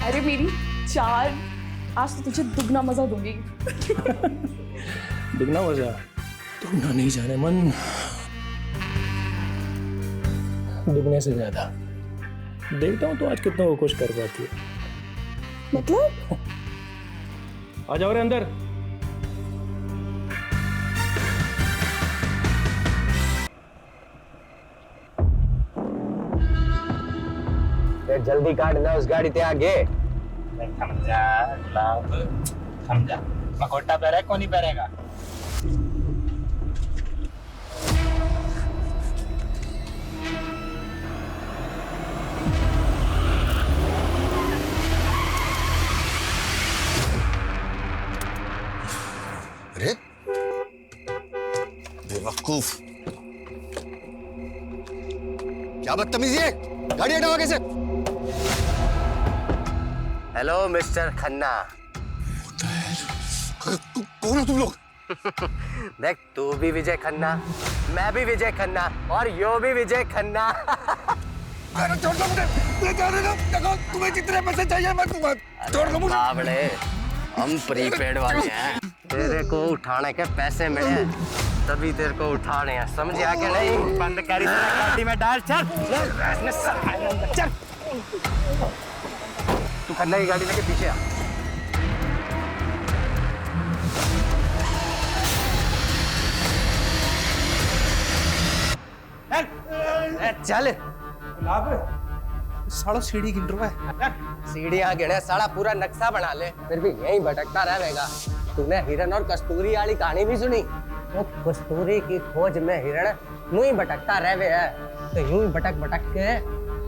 अरे मेरी चार, आज तो तुझे दुगना मजा दूंगी। दुगना मजा? दुगना नहीं जाने मन, दुगने से ज्यादा। देखता हूँ तो आज कितना वो खुश कर पाती है। मतलब? आ जाओ रे अंदर। जल्दी काट ना उस गाड़ी ते आगे। समझा गुलाब, समझा। मकोटा पहरे कौन नहीं पहरेगा? अरे बेवकूफ, क्या बदतमीजी है, गाड़ी हटाओ आगे से। Hello mister Khanna. कौन हो तुम लोग? देख, तू भी विजय खन्ना, मैं भी विजय खन्ना और यो भी विजय खन्ना। अरे छोड़ दो मुझे, मैं जाने दो। देखो तुम्हें जितने पैसे चाहिए मैं दूंगा, छोड़ दो मुझे। बावड़े, हम प्रीपेड वाले हैं। तेरे को उठाने के पैसे मिले तभी तेरे को उठा रहे हैं, समझ आ के नहीं? बंद करी गाड़ी में डाल, चल चल। तू खन्ना की गाड़ी लेके पीछे आ। चल। सालो सीढ़ी गिन रहा है। सीढ़ियां गिने, साला पूरा नक्शा बना ले, फिर भी यहीं भटकता रहेगा। तूने हिरन और कस्तूरी वाली कहानी भी सुनी? वो कस्तूरी की खोज में हिरण यूं ही भटकता रहे है, तो यूं ही भटक भटक के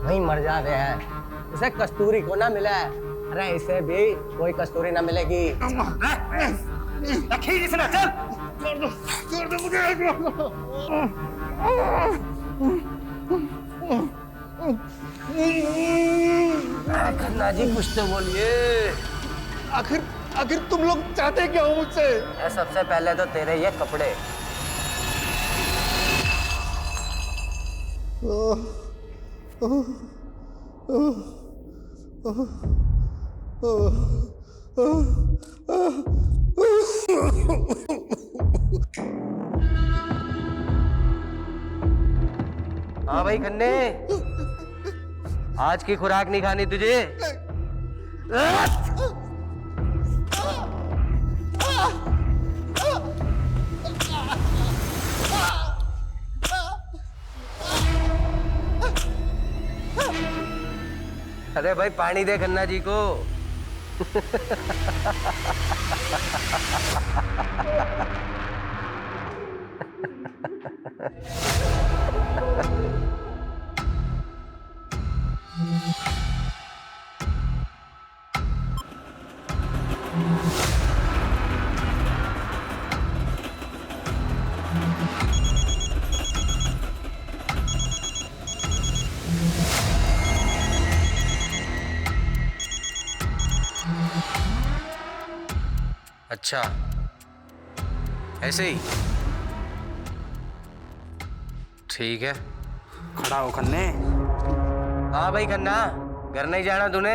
वहीं मर जावे है। इसे कस्तूरी को ना मिला है, अरे इसे भी कोई कस्तूरी ना मिलेगी। रखी जिसने, चल। छोड़ दो मुझे। खन्ना जी कुछ तो बोलिए। आखिर तुम लोग चाहते क्या हो मुझसे? सबसे पहले तो तेरे ये कपड़े। हाँ भाई खन्ने, आज की खुराक नहीं खानी तुझे? अरे भाई पानी दे खन्ना जी को। अच्छा, ऐसे ही ठीक है। खड़ा हो खन्ने। हाँ भाई खन्ना, घर नहीं जाना तूने?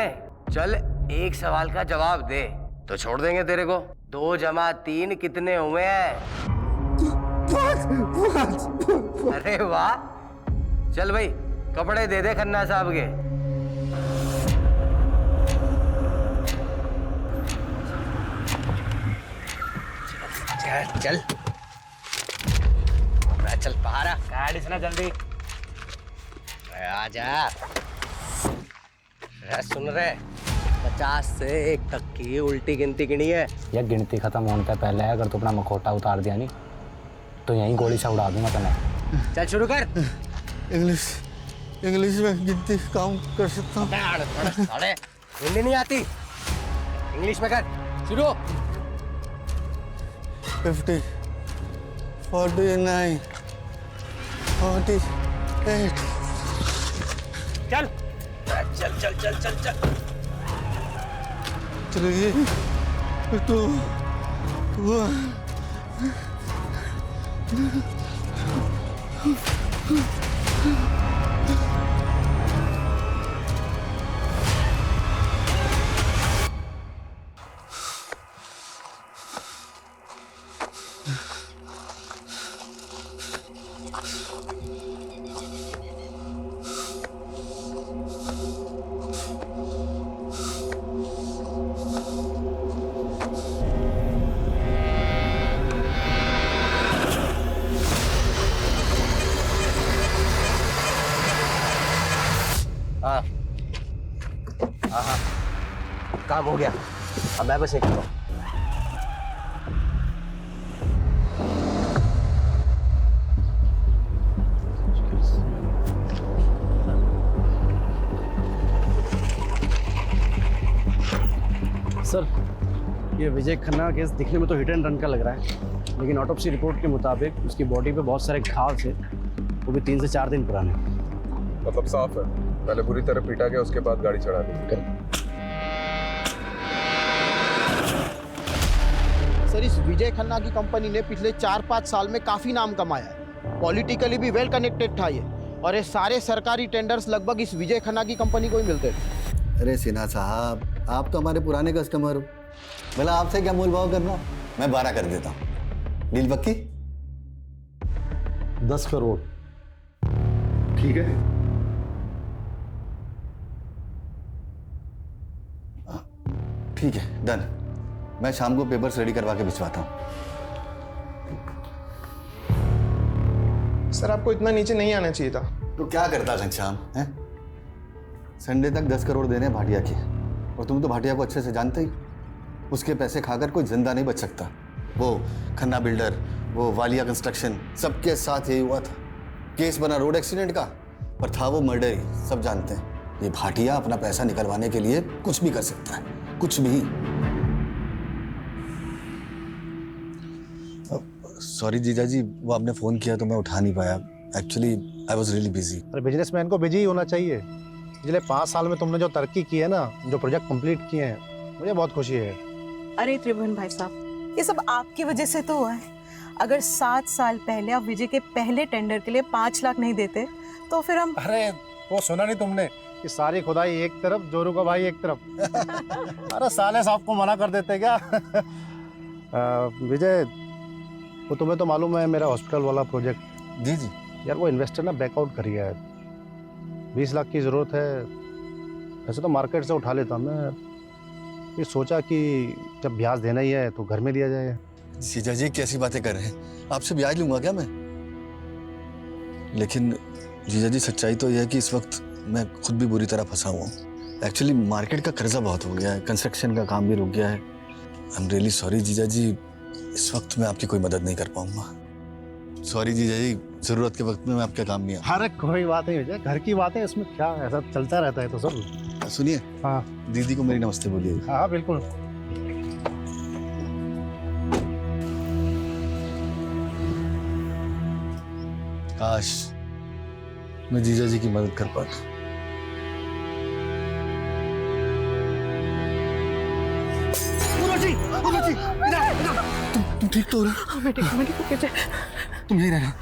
चल एक सवाल का जवाब दे तो छोड़ देंगे तेरे को। 2 जमा 3 कितने हुए हैं? अरे वाह, चल भाई कपड़े दे दे खन्ना साहब के। चल चल पहाड़ा गाड़ी से ना जल्दी। आजा। सुन रहे, 50 से 1 तक की उल्टी गिनती गिनी है। यह गिनती खत्म होने से पहले अगर तू अपना मखौटा उतार दिया नहीं तो यहीं गोली से उड़ा दूंगा तुम्हें। चल शुरू कर। इंग्लिश में गिनती काम कर सकता हूँ। अरे हिंदी नहीं आती, इंग्लिश में कर शुरू। 50, 49, 48। चल चल चल चल चल चल। 3, 2, 1। हाँ, काम हो गया। अब मैं बस निकलता हूँ। सर, ये विजय खन्ना केस दिखने में तो हिट एंड रन का लग रहा है, लेकिन ऑटोप्सी रिपोर्ट के मुताबिक उसकी बॉडी पे बहुत सारे घाव थे, वो भी 3 से 4 दिन पुराने। मतलब साफ है, पहले बुरी तरह पीटा गया, उसके बाद गाड़ी चढ़ा दी। सर, इस विजय खन्ना की कंपनी ने पिछले 4-5 साल में काफी नाम कमाया है। पॉलिटिकली भी वेल कनेक्टेड था ये, और ये सारे सरकारी टेंडर्स लगभग इस विजय खन्ना की कंपनी को ही मिलते थे। अरे सिन्हा साहब, आप तो हमारे पुराने कस्टमर हो, भला आपसे क्या मोल भाव करना। मैं 12 कर देता हूँ। डील पक्की? 10 करोड़। ठीक है। ठीक है, डन। मैं शाम को पेपर्स रेडी करवा के भिजवाता हूँ। सर, आपको इतना नीचे नहीं आना चाहिए था। तो क्या करता घनश्याम, हैं? संडे तक 10 करोड़ देने भाटिया की, और तुम तो भाटिया को अच्छे से जानते ही। उसके पैसे खाकर कोई जिंदा नहीं बच सकता। वो खन्ना बिल्डर, वो वालिया कंस्ट्रक्शन, सबके साथ यही हुआ था। केस बना रोड एक्सीडेंट का, पर था वो मर्डर ही, सब जानते हैं। ये भाटिया अपना पैसा निकलवाने के लिए कुछ भी कर सकता है, कुछ भी। सॉरी जीजा जी, वो आपने फ़ोन किया तो मैं उठा नहीं पाया। Actually I was really busy. अरे बिजनेसमैन को बिजी ही होना चाहिए। पिछले 5 साल में तुमने जो तरक्की की है ना, जो प्रोजेक्ट कंप्लीट किए हैं, मुझे बहुत खुशी है। अरे त्रिभुवन भाई साहब, ये सब आपकी वजह से तो हुआ है। अगर 7 साल पहले आप विजय के पहले टेंडर के लिए 5 लाख नहीं देते तो फिर हम। अरे वो सुना नहीं तुमने कि सारी खुदाई एक तरफ, जोरू का भाई एक तरफ। अरे साले साहब को मना कर देते क्या? विजय, वो तुम्हें तो मालूम है मेरा हॉस्पिटल वाला प्रोजेक्ट। जी जी। यार वो इन्वेस्टर ना बैकआउट कर गया है। 20 लाख की ज़रूरत है। वैसे तो मार्केट से उठा लेता मैं, फिर सोचा कि जब ब्याज देना ही है तो घर में दिया जाए। जीजा जी कैसी बातें कर रहे हैं? आपसे ब्याज लूंगा क्या मैं? लेकिन जीजा जी सच्चाई तो यह है कि इस वक्त मैं खुद भी बुरी तरह फंसा हुआ हूँ। एक्चुअली मार्केट का कर्जा बहुत हो गया है, कंस्ट्रक्शन का काम भी रुक गया है। आई एम रियली सॉरी जीजा जी, इस वक्त मैं आपकी कोई मदद नहीं कर पाऊंगा। सॉरी जीजा जी, जरूरत के वक्त में मैं आपका काम नहीं आ। अरे कोई बात नहीं विजय, घर की बात है, इसमें क्या, ऐसा चलता रहता है तो सब। सुनिए, हाँ दीदी को मेरी नमस्ते बोलिए। हाँ बिल्कुल। काश मैं जीजा जी की मदद कर पाता। तुम ठीक तो हो रहा? मैं ठीक हूँ विजय। तुम यहीं रहना।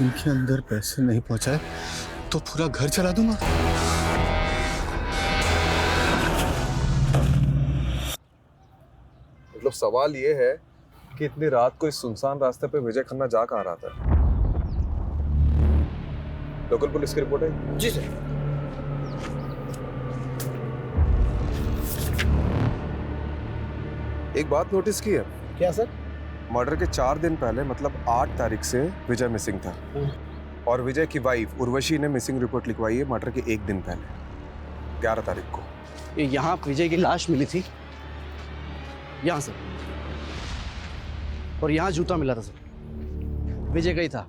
इनके अंदर पैसे नहीं पहुंचाए तो पूरा घर चला दूंगा। मतलब सवाल ये है कि इतनी रात को इस सुनसान रास्ते पे विजय खन्ना जा कहाँ रहा था? लोकल पुलिस की रिपोर्ट है? जी सर। एक बात नोटिस की है? क्या सर? मर्डर के 4 दिन पहले, मतलब 8 तारीख से विजय मिसिंग था, और विजय की वाइफ उर्वशी ने मिसिंग रिपोर्ट लिखवाई है मर्डर के 1 दिन पहले, 11 तारीख को। यहाँ विजय की लाश मिली थी, यहाँ सर, और यहाँ जूता मिला था सर, विजय का ही था।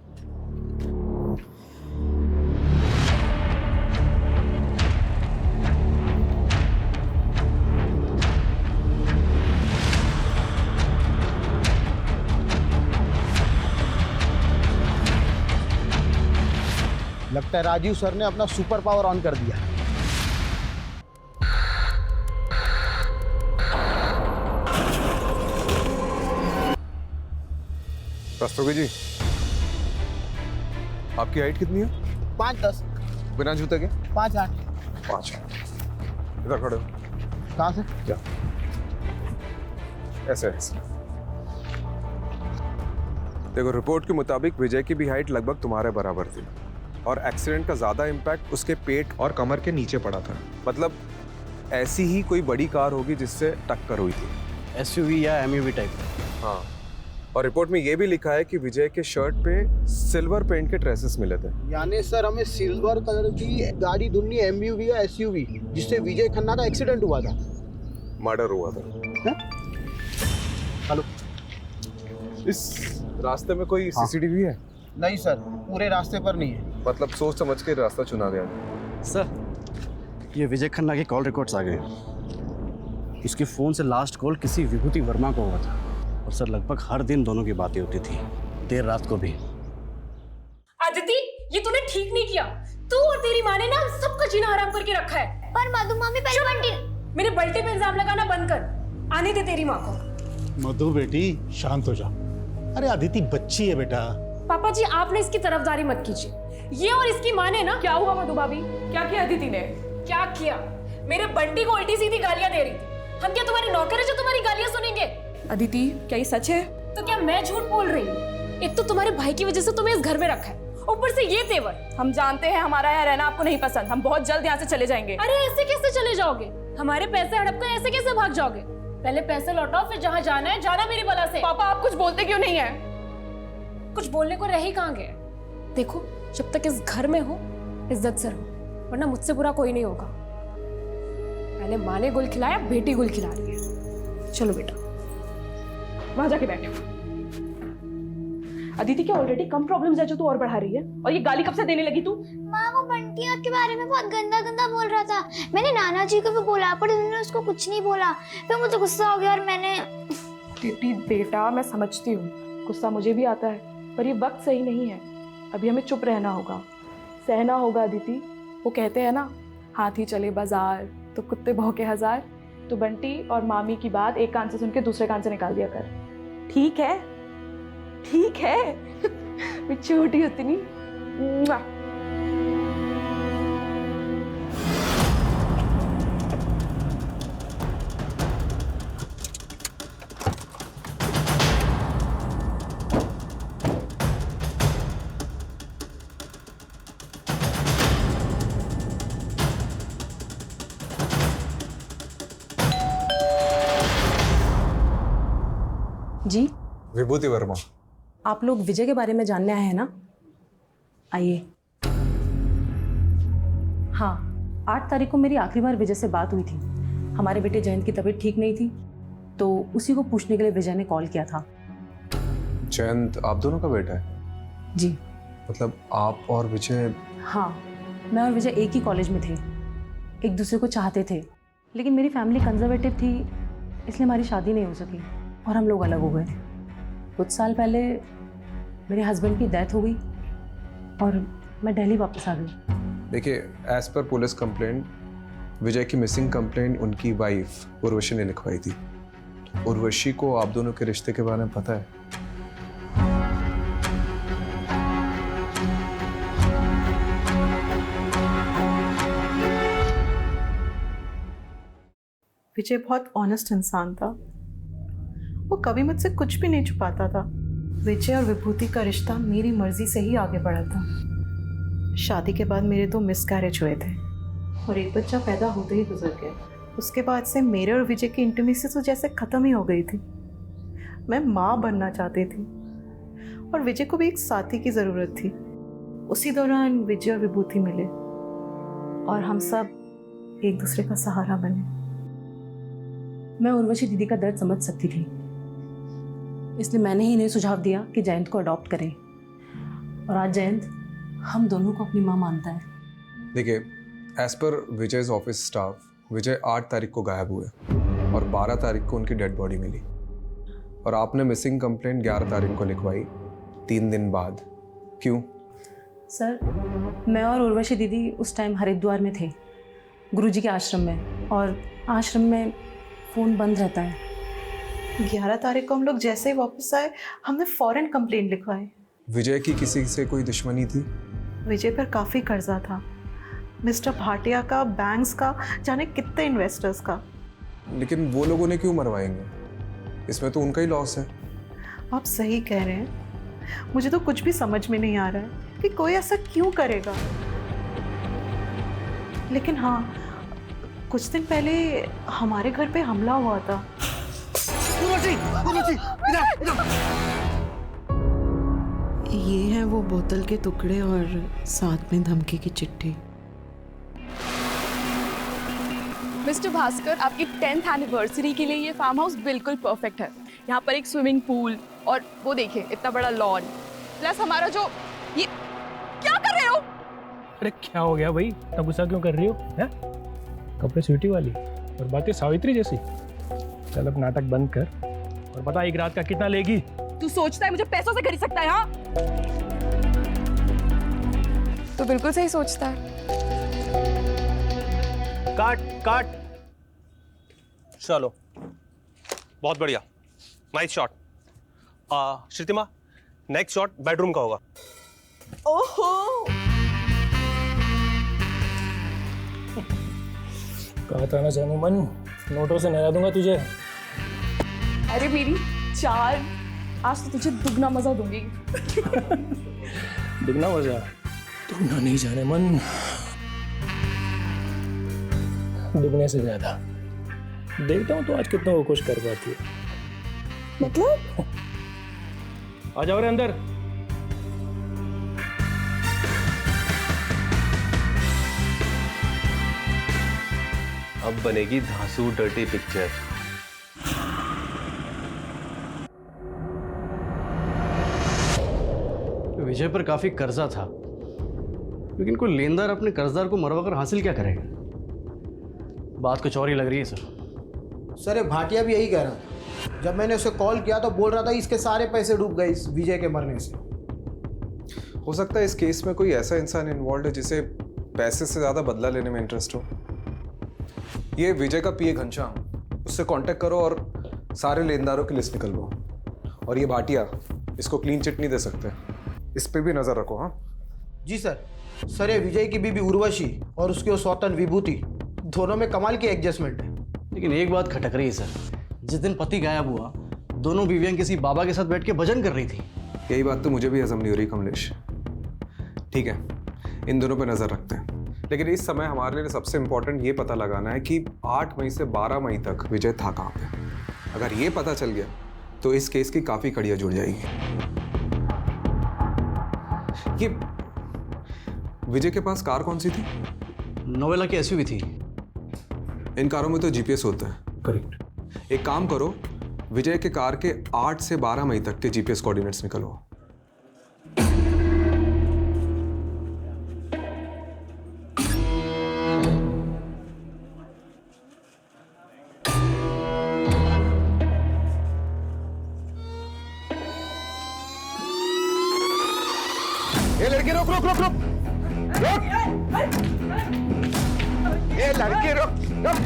लगता है राजीव सर ने अपना सुपर पावर ऑन कर दिया। रस्तोगी जी, आपकी हाइट कितनी है? 5'10", बिना जूते के? 5'8". 5। इधर खड़े हो। कहाँ से? क्या? ऐसे ऐसे। देखो, रिपोर्ट के मुताबिक विजय की भी हाइट लगभग तुम्हारे बराबर थी, और एक्सीडेंट का ज्यादा इम्पैक्ट उसके पेट और कमर के नीचे पड़ा था। मतलब ऐसी ही कोई बड़ी कार होगी जिससे टक्कर हुई थी। SUV या MUV टाइप। हाँ, और रिपोर्ट में ये भी लिखा है कि विजय के शर्ट पे सिल्वर पेंट के ट्रेसेस मिले थे। यानी सर हमें सिल्वर कलर की गाड़ी ढूंढनी, एमयूवी या एसयूवी, जिससे विजय खन्ना का एक्सीडेंट हुआ था। मर्डर हुआ था। हेलो, इस रास्ते में कोई सीसीटीवी है? नहीं सर, पूरे रास्ते पर नहीं है। मतलब सोच समझ के रास्ता चुना गया। सर, ये विजय खन्ना के कॉल रिकॉर्ड्स आ गए। इसके फ़ोन से लास्ट कॉल किसी विभूति वर्मा को हुआ था, और सर लगभग हर दिन दोनों की बातें होती थी, देर रात को भी। अदिति, ये तूने ठीक नहीं किया। तू और तेरी माँ ने ना सबका जीना हराम करके रखा है। पर मधु मामी पहले बंटी, मेरे बल्टी पे इल्जाम लगाना बंद कर। आने दे तेरी माँ को। मधु बेटी शांत हो जा। अरे अदिति बच्ची है बेटा। पापा जी, आपने इसकी तरफदारी मत कीजिए। ये और इसकी माँ ने ना, क्या हुआ मधु भाभी? क्या किया अदिति ने? क्या किया? मेरे बंटी को उल्टी सीधी गालियां दे रही थी। हम क्या तुम्हारे नौकर है जो तुम्हारी गालियां सुनेंगे? अदिति, क्या ये सच है? तो क्या मैं झूठ बोल रही हूँ? एक तो तुम्हारे भाई की वजह से तुम्हें इस घर में रखा है, ऊपर से ये तेवर। हम जानते हैं हमारा यहाँ रहना आपको नहीं पसंद। हम बहुत जल्द यहाँ से चले जाएंगे। अरे ऐसे कैसे चले जाओगे? हमारे पैसे हड़प कर ऐसे कैसे भाग जाओगे? पहले पैसे लौटाओ, फिर जहाँ जाना है जाना मेरी बला से। पापा, आप कुछ बोलते क्यों नहीं है? कुछ बोलने को रह ही कहाँ गए? देखो, जब तक इस घर में हो इज्जत से रहो, वरना मुझसे बुरा कोई नहीं होगा। मैंने माँ ने गुल खिलाया, बेटी गुल खिला रही है। चलो बेटा, वहां जाके बैठो। अदिति, क्या ऑलरेडी कम प्रॉब्लम्स है जो तू और बढ़ा रही है? और ये गाली कब से देने लगी तू? माँ, वो बंटी के बारे में बहुत गंदा गंदा बोल रहा था। मैंने नाना जी को भी बोला, पर उन्होंने उसको कुछ नहीं बोला। फिर मुझे गुस्सा हो गया और मैंने। दीदी बेटा, मैं समझती हूँ, गुस्सा मुझे भी आता है, पर ये वक्त सही नहीं है। अभी हमें चुप रहना होगा, सहना होगा। अदिति, वो कहते हैं ना, हाथी चले बाजार तो कुत्ते भौंके हजार। तो बंटी और मामी की बात एक कान से सुन के दूसरे कान से निकाल दिया कर। ठीक है? ठीक है। मैं छोटी होती नहीं। जी, विभूति वर्मा। आप लोग विजय के बारे में जानने आए हैं ना? आइए। हाँ, 8 तारीख को मेरी आखिरी बार विजय से बात हुई थी। हमारे बेटे जयंत की तबीयत ठीक नहीं थी, तो उसी को पूछने के लिए विजय ने कॉल किया था। जयंत आप दोनों का बेटा है? जी। मतलब आप और विजय? हाँ, मैं और विजय एक ही कॉलेज में थे, एक दूसरे को चाहते थे, लेकिन मेरी फैमिली कंजर्वेटिव थी, इसलिए हमारी शादी नहीं हो सकी और हम लोग अलग हो गए। कुछ साल पहले मेरे हस्बैंड की डेथ हो गई और मैं दिल्ली वापस आ गई। देखिए, एज पर पुलिस कंप्लेंट, विजय की मिसिंग कंप्लेंट उनकी वाइफ उर्वशी ने लिखवाई थी। उर्वशी को आप दोनों के रिश्ते के बारे में पता है? विजय बहुत ऑनेस्ट इंसान था, वो कभी मुझसे कुछ भी नहीं छुपाता था। विजय और विभूति का रिश्ता मेरी मर्जी से ही आगे बढ़ा था। शादी के बाद मेरे 2 मिसकैरेज हुए थे और एक बच्चा पैदा होते ही गुजर गया। उसके बाद से मेरे और विजय की इंटीमेसी तो जैसे ख़त्म ही हो गई थी। मैं माँ बनना चाहती थी और विजय को भी एक साथी की ज़रूरत थी। उसी दौरान विजय और विभूति मिले और हम सब एक दूसरे का सहारा बने। मैं उर्वशी दीदी का दर्द समझ सकती थी, इसलिए मैंने ही इन्हें सुझाव दिया कि जयंत को अडॉप्ट करें, और आज जयंत हम दोनों को अपनी माँ मानता है। देखिए, as per Vijay's office staff, विजय 8 तारीख को गायब हुए और 12 तारीख को उनकी डेड बॉडी मिली, और आपने मिसिंग कंप्लेंट 11 तारीख को लिखवाई, 3 दिन बाद। क्यों? सर, मैं और उर्वशी दीदी उस टाइम हरिद्वार में थे, गुरुजी के आश्रम में, और आश्रम में फ़ोन बंद रहता है। 11 तारीख को हम लोग जैसे ही वापस आए, हमने फ़ौरन कंप्लेंट लिखवाई। विजय की किसी से कोई दुश्मनी थी? विजय पर काफ़ी कर्जा था, मिस्टर भाटिया का, बैंक्स का, जाने कितने इन्वेस्टर्स का। लेकिन वो लोगों ने क्यों मरवाएंगे? इसमें तो उनका ही लॉस है। आप सही कह रहे हैं, मुझे तो कुछ भी समझ में नहीं आ रहा है कि कोई ऐसा क्यों करेगा। लेकिन हाँ, कुछ दिन पहले हमारे घर पे हमला हुआ था। उर्वशी, इधर, इधर। ये है वो बोतल के टुकड़े और साथ में धमकी की चिट्ठी। मिस्टर भास्कर, आपकी 10th एनिवर्सरी के लिए ये फार्म हाउस बिल्कुल परफेक्ट है। यहाँ पर एक स्विमिंग पूल और वो देखिए इतना बड़ा लॉन, प्लस हमारा जो ये क्या कर रहे हो? अरे क्या हो गया भाई, इतना गुस्सा क्यों कर रही हो? हैं? कपड़े स्वीटी वाली और बातें सावित्री जैसी। चल अब नाटक बंद कर और बता एक रात का कितना लेगी? तू सोचता है मुझे पैसों से खरीद सकता है? हाँ, तो बिल्कुल सही सोचता है। काट काट। चलो बहुत बढ़िया, nice shot. Shrutima, next shot bedroom का होगा। ओहो, कहा था ना जाने मन, नोटों से नहला दूंगा तुझे। अरे मेरी चार, आज तो तुझे दुगना मजा दूंगी। दुगना मजा? दुगना नहीं जाने मन, दुगने से ज्यादा। देखता हूँ तो आज कितना वो खुश कर पाती है। मतलब? आ जाओ रे अंदर। अब बनेगी धांसू डर्टी पिक्चर। विजय पर काफी कर्जा था, लेकिन कोई लेनदार अपने कर्जदार को मरवा कर हासिल क्या करेगा? बात कुछ और ही लग रही है सर ये भाटिया भी यही कह रहा था। जब मैंने उसे कॉल किया तो बोल रहा था इसके सारे पैसे डूब गए इस विजय के मरने से। हो सकता है इस केस में कोई ऐसा इंसान इन्वॉल्व है जिसे पैसे से ज़्यादा बदला लेने में इंटरेस्ट हो। ये विजय का पीए घनश्याम, उससे कांटेक्ट करो और सारे लेनदारों की लिस्ट निकलवाओ। और ये भाटिया, इसको क्लीन चिट नहीं दे सकते, इस पे भी नज़र रखो। हाँ जी सर। सर ये विजय की बीबी उर्वशी और उसकी वो सौतन विभूति, दोनों में कमाल की एडजस्टमेंट है। लेकिन एक बात खटक रही है सर, जिस दिन पति गायब हुआ दोनों बीवियां किसी बाबा के साथ बैठ के भजन कर रही थी। यही बात तो मुझे भी हजम नहीं हो रही कमलेश। ठीक है, इन दोनों पे नज़र रखते हैं, लेकिन इस समय हमारे लिए सबसे इम्पोर्टेंट ये पता लगाना है कि 8 मई से 12 मई तक विजय था कहाँ पे। अगर ये पता चल गया तो इस केस की काफ़ी कड़ियाँ जुड़ जाएगी। ये विजय के पास कार कौन सी थी? नोवेला की एसयूवी थी। इन कारों में तो जीपीएस होता है। करेक्ट। एक काम करो, विजय के कार के 8 से 12 मई तक के जीपीएस कोऑर्डिनेट्स निकलवाओ। ये लड़की रुक रुक रुक रुक रुक। ये लड़की रुक रुक।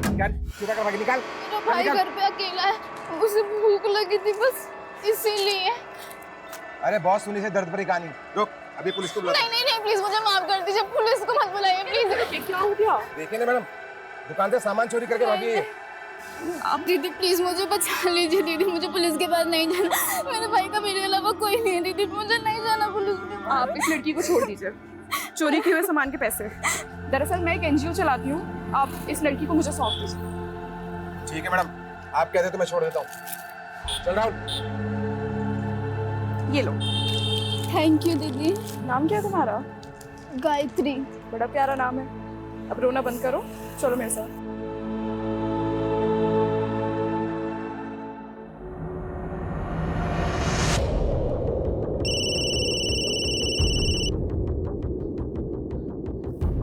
निकाल, सीधा कर भागी, निकाल। मेरा भाई घर पे अकेला है, उसे भूख लगी थी बस इसीलिए। अरे बहुत सुनी से दर्द भरी कहानी। रुक, अभी पुलिस को बुला। नहीं नहीं नहीं, प्लीज मुझे माफ कर दीजिए, पुलिस को मत बुलाइए प्लीज। क्या हो गया? देखिए ना मैडम, दुकान से सामान चोरी करके भागी है। आप दीदी प्लीज मुझे बचा लीजिए। दीदी मुझे पुलिस के पास नहीं जाना, मेरे भाई का मेरे अलावा कोई नहीं है। दीदी मुझे नहीं जाना पुलिस के पास। आप इस लड़की को छोड़ दीजिए, चोरी किए हुए सामान के पैसे। दरअसल मैं एक एनजीओ चलाती हूँ, आप इस लड़की को मुझे सौंप दीजिए। ठीक है मैडम, आप कहते तो मैं छोड़ देता हूँ। चल राहुल। ये लो। थैंक यू दीदी। नाम क्या है तुम्हारा? गायत्री। बड़ा प्यारा नाम है। अब रोना बंद करो, चलो मेरे साथ।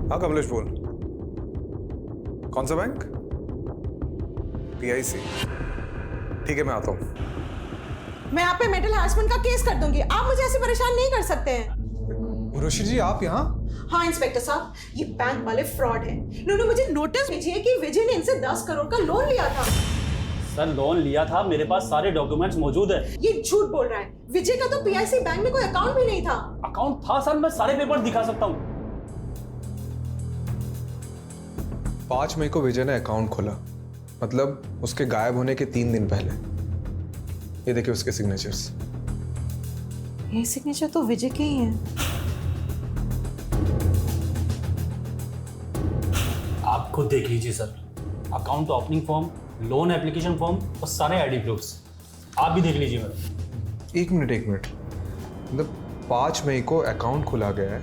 हाँ कमलेश बोल। कौन सा बैंक? PIC। ठीक है मैं आता हूँ। मैं आप पे मेंटल हैरेसमेंट का केस कर दूंगी, आप मुझे ऐसे परेशान नहीं कर सकते हैं। उर्वशी जी आप यहाँ? हाँ इंस्पेक्टर साहब, ये बैंक वाले फ्रॉड हैं। इन्होंने मुझे नोटिस भेजी है कि विजय ने इनसे 10 करोड़ का लोन लिया था। सर लोन लिया था, मेरे पास सारे डॉक्यूमेंट्स मौजूद है। ये झूठ बोल रहा है। विजय का तो PIC बैंक में कोई अकाउंट भी नहीं था। अकाउंट था सर, मैं सारे पेपर दिखा सकता हूँ। 5 मई को विजय ने अकाउंट खोला, मतलब उसके गायब होने के 3 दिन पहले। ये देखिए उसके सिग्नेचर्स। ये सिग्नेचर तो विजय के ही हैं। आप खुद देख लीजिए sir, account opening form, loan application form और सारे आईडी प्रूफ्स। आप भी देख लीजिए मैडम। एक मिनट। मतलब 5 मई को अकाउंट खुला गया है,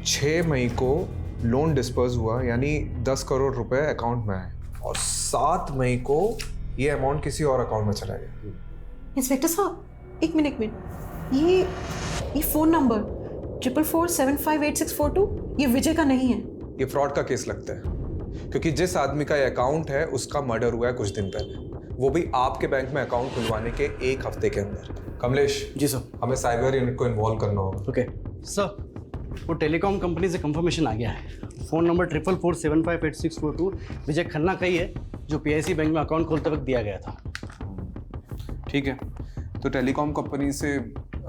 6 मई को लोन डिस्पर्स हुआ, यानी 10 करोड़ रुपए अकाउंट में आए, और 7 मई को ये अमाउंट किसी और अकाउंट में चला गया। इंस्पेक्टर साहब एक मिनट ये फ़ोन नंबर 44475862 ये विजय का नहीं है। ये फ्रॉड का केस लगता है, क्योंकि जिस आदमी का ये अकाउंट है उसका मर्डर हुआ है कुछ दिन पहले, वो भी आपके बैंक में अकाउंट खुलवाने के 1 हफ्ते के अंदर। कमलेश जी सर। हमें साइबर यूनिट को इन्वॉल्व करना होगा। ओके सर, वो टेलीकॉम कंपनी से कंफर्मेशन आ गया है। फ़ोन नंबर 44475862 विजय खन्ना का ही है, जो PIC बैंक में अकाउंट खोलते वक्त दिया गया था। ठीक है, तो टेलीकॉम कंपनी से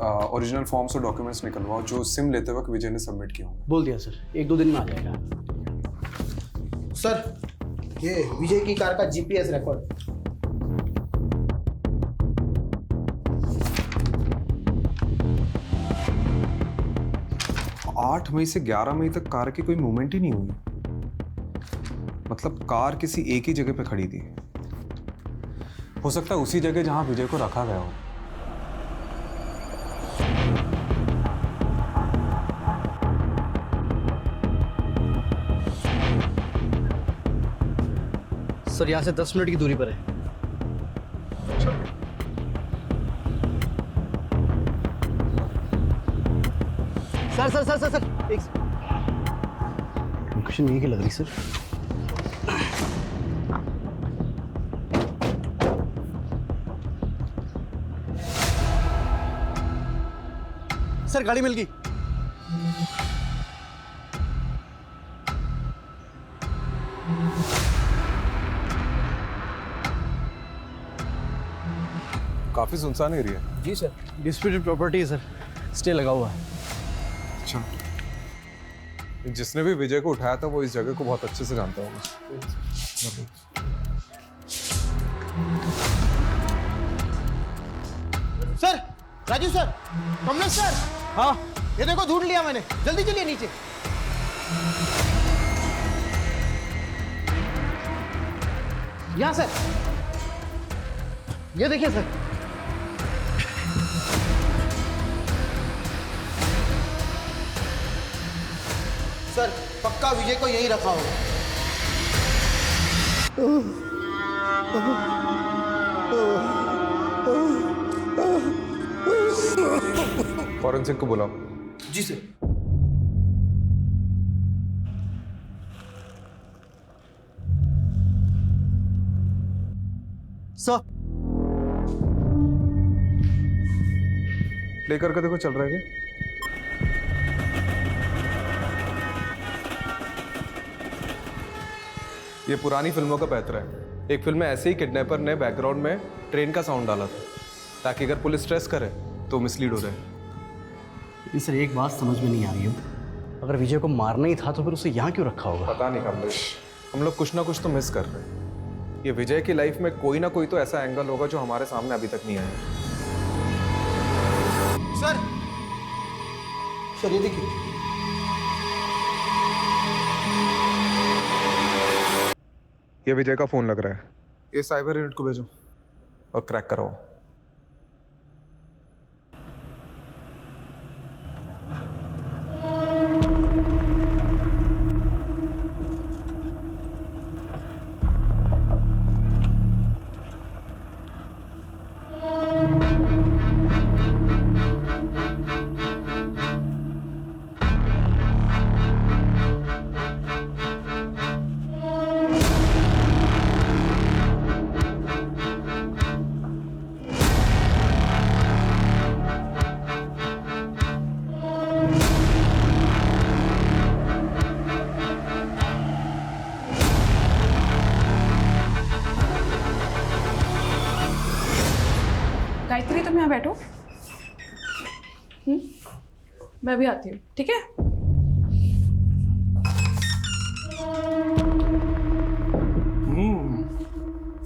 ओरिजिनल फॉर्म्स और डॉक्यूमेंट्स निकलवाओ जो सिम लेते वक्त विजय ने सबमिट किया होंगे। बोल दिया सर, 1-2 दिन में आ जाएगा। सर ये विजय की कार का GPS रिकॉर्ड। 8 मई से 11 मई तक कार की कोई मूवमेंट ही नहीं हुई। मतलब कार किसी एक ही जगह पे खड़ी थी। हो सकता है उसी जगह जहां विजय को रखा गया हो। सर यहाँ से 10 मिनट की दूरी पर है। सर एक लोकेशन यही की लग रही सर। सर गाड़ी मिल गई। काफी सुनसान एरिया है। जी सर, डिस्प्यूटेड प्रॉपर्टी है सर, स्टे लगा हुआ है। अच्छा, जिसने भी विजय को उठाया था वो इस जगह को बहुत अच्छे से जानता होगा। Sir, Raju sir, Kamlesh sir, हाँ ये देखो ढूंढ लिया मैंने, जल्दी चलिए नीचे। यहाँ सर, ये देखिए सर। सर पक्का विजय को यहीं रखा होगा। फॉरेंसिक को बुलाओ। जी सर। सर प्ले करके देखो चल रहा है क्या? ये पुरानी फिल्मों का पैतरा है। एक फिल्म में ऐसे ही किडनैपर ने बैकग्राउंड में ट्रेन का साउंड डाला था, ताकि अगर पुलिस स्ट्रेस करे तो मिसलीड हो रहे। लेकिन सर एक बात समझ में नहीं आ रही हो, अगर विजय को मारना ही था तो फिर उसे यहाँ क्यों रखा होगा? पता नहीं कमलेश, हम लोग कुछ ना कुछ तो मिस कर रहे हैं। ये विजय की लाइफ में कोई ना कोई तो ऐसा एंगल होगा जो हमारे सामने अभी तक नहीं आया। सर, सर ये देखिए। ये विजय का फोन लग रहा है। ये साइबर यूनिट को भेजो और क्रैक कराओ। गायत्री तुम यहाँ बैठो। मैं भी आती हूँ, ठीक है?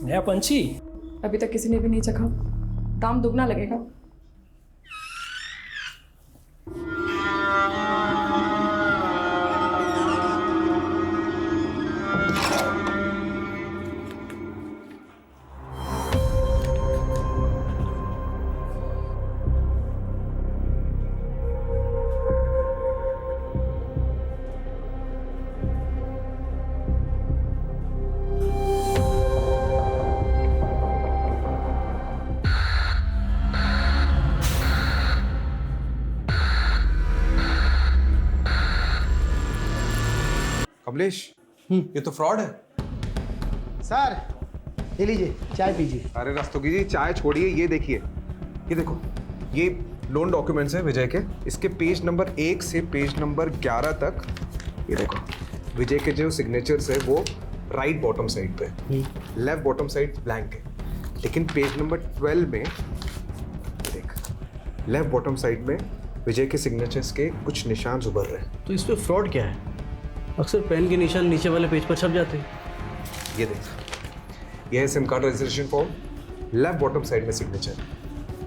नया पंछी अभी तक किसी ने भी नहीं चखा, दाम दुगना लगेगा। कमलेश, ये तो फ्रॉड है। सर ये लीजिए चाय पीजिए। अरे रस्तोगी जी, चाय छोड़िए, ये देखिए, ये देखो, ये लोन डॉक्यूमेंट्स हैं विजय के। इसके पेज नंबर 1 से पेज नंबर 11 तक ये देखो, विजय के जो सिग्नेचर्स है वो राइट बॉटम साइड पे, लेफ्ट बॉटम साइड ब्लैंक है। लेकिन पेज नंबर 12 में देख, लेफ्ट बॉटम साइड में विजय के सिग्नेचर्स के कुछ निशान उभर रहे हैं। तो इसमें फ्रॉड क्या है? अक्सर पेन के निशान नीचे वाले पेज पर छप जाते हैं। ये देख, ये है SIM card registration form, left bottom side में सिग्नेचर,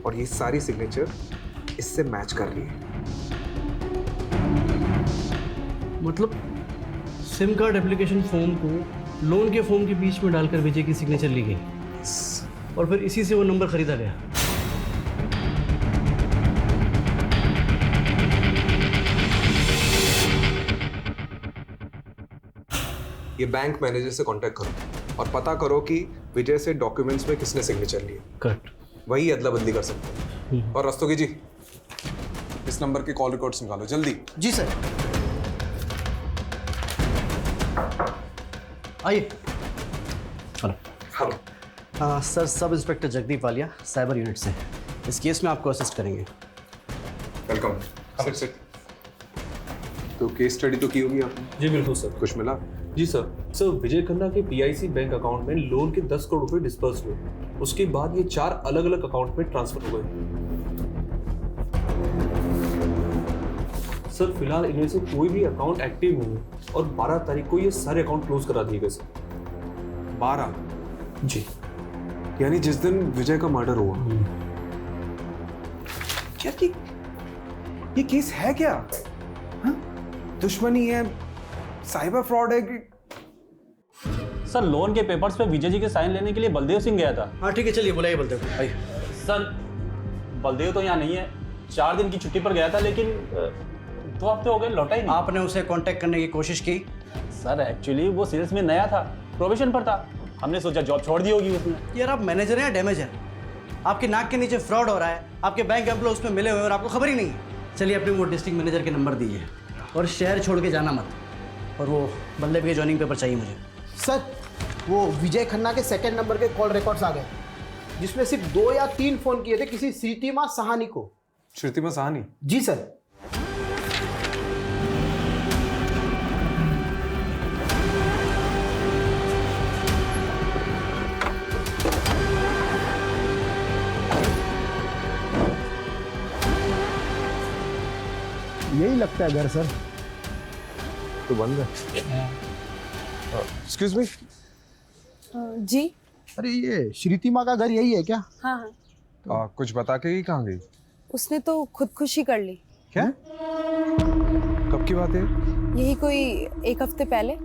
और ये सारी सिग्नेचर इससे मैच कर रही है। मतलब सिम कार्ड एप्लीकेशन फॉर्म को लोन के फॉर्म के बीच में डालकर विजय की सिग्नेचर ली गई और फिर इसी से वो नंबर खरीदा गया। ये बैंक मैनेजर से कांटेक्ट करो और पता करो कि विजय से डॉक्यूमेंट्स में किसने सिग्नेचर लिए। करेक्ट। वही अदला बदली कर सकते हैं। और रस्तोगी जी, इस नंबर के कॉल रिकॉर्ड्स निकालो जल्दी। जी सर। आइए। Hello sir, sub inspector Jagdeep Walia cyber unit से। इस केस में आपको असिस्ट करेंगे। वेलकम। सिट। तो केस स्टडी तो की होगी आपने? जी बिल्कुल सर। कुछ मिला? जी सर विजय खन्ना के PIC बैंक अकाउंट में लोन के 10 करोड़ रुपए डिस्पर्स हुए। उसके बाद ये 4 अलग अलग अकाउंट में ट्रांसफर हो गए। सर फिलहाल इनमें से कोई भी अकाउंट एक्टिव नहीं है और 12 तारीख को ये सारे अकाउंट क्लोज करा दिए गए सर। 12? जी। यानी जिस दिन विजय का मर्डर हुआ। क्या ये केस है क्या? हाँ? दुश्मनी है, साइबर फ्रॉड है कि? सर लोन के पेपर्स पे विजय जी के साइन लेने के लिए बलदेव सिंह गया था। हाँ ठीक है, चलिए बुलाइए बलदेव को। आइए। सर बलदेव तो यहाँ नहीं है, 4 दिन की छुट्टी पर गया था, लेकिन 2 हफ्ते हो गए लौटा ही नहीं। आपने उसे कांटेक्ट करने की कोशिश की? सर एक्चुअली वो सेल्स में नया था, प्रोबेशन पर था, हमने सोचा जॉब छोड़ दी होगी उसने। यार आप मैनेजर हैं या डैमेजर? आपके नाक के नीचे फ्रॉड हो रहा है, आपके बैंक एम्प्लॉय उसमें मिले हुए और आपको खबर ही नहीं है। चलिए अपने वो डिस्ट्रिक्ट मैनेजर के नंबर दीजिए और शहर छोड़ के जाना मत। और वो बलदेव के ज्वाइनिंग पेपर चाहिए मुझे। सर वो विजय खन्ना के सेकंड नंबर के कॉल रिकॉर्ड्स आ गए, जिसमें सिर्फ 2 या 3 फोन किए थे किसी श्रीतिमा सहानी को। श्रुतिमा सहानी? जी सर। यही लगता है घर सर। तो बंद है। Excuse me. जी। अरे ये श्रीतिमा का घर यही है क्या? हाँ हाँ। कुछ बता के ही कहाँ गई? उसने तो खुदकुशी कर ली। क्या? कब की बात है? यही कोई 1 हफ्ते पहले।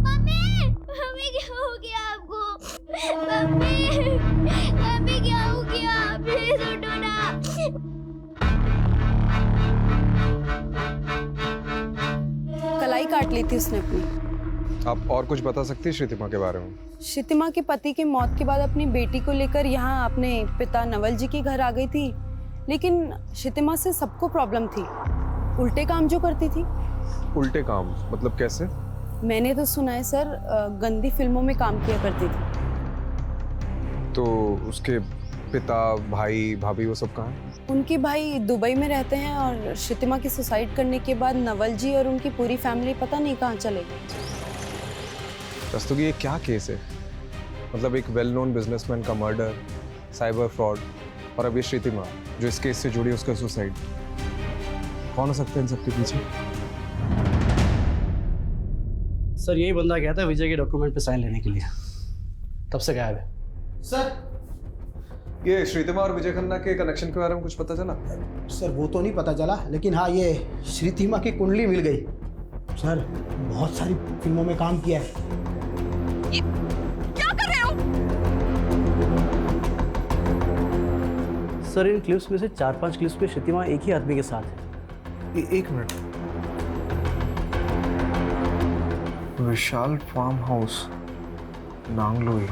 मम्मी, मम्मी क्या हो गया आपको? मम्मी, मम्मी क्या हो गया? प्लीज उठो ना। कलाई काट ली थी उसने अपनी। आप और कुछ बता सकती है श्रुतिमा के बारे में? श्रुतिमा के पति के मौत के बाद अपनी बेटी को लेकर यहाँ अपने पिता नवल जी के घर आ गई थी, लेकिन श्रुतिमा से सबको प्रॉब्लम थी। उल्टे काम जो करती थी। उल्टे काम मतलब कैसे? मैंने तो सुना है सर, गंदी फिल्मों में काम किया करती थी। तो उसके पिता, भाई, भाभी वो सब कहाँ हैं? उनके भाई दुबई में रहते हैं और श्रुतिमा की सुसाइड करने के बाद नवल जी और उनकी पूरी फैमिली पता नहीं कहाँ चले गए। रस्तोगी ये क्या केस है? मतलब एक वेल नोन बिजनेसमैन का मर्डर, साइबर फ्रॉड, और अब ये श्रुतिमा जो इस केस से जुड़ी उसका सुसाइड। कौन हो सकता है इन सबके पीछे? सर यही बंदा गया था विजय के डॉक्यूमेंट पे साइन लेने के लिए, तब से गायब है। सर ये श्रुतिमा और विजय खन्ना के कनेक्शन के बारे में कुछ पता चला? सर वो तो नहीं पता चला, लेकिन हाँ ये श्रुतिमा की कुंडली मिल गई। सर बहुत सारी फिल्मों में काम किया है। ये क्या कर रहे हो? सर इन क्लिप्स में से 4-5 क्लिप्स में श्रुतिमा एक ही आदमी के साथ है। एक मिनट। विशाल फार्म हाउस, नांगलोई।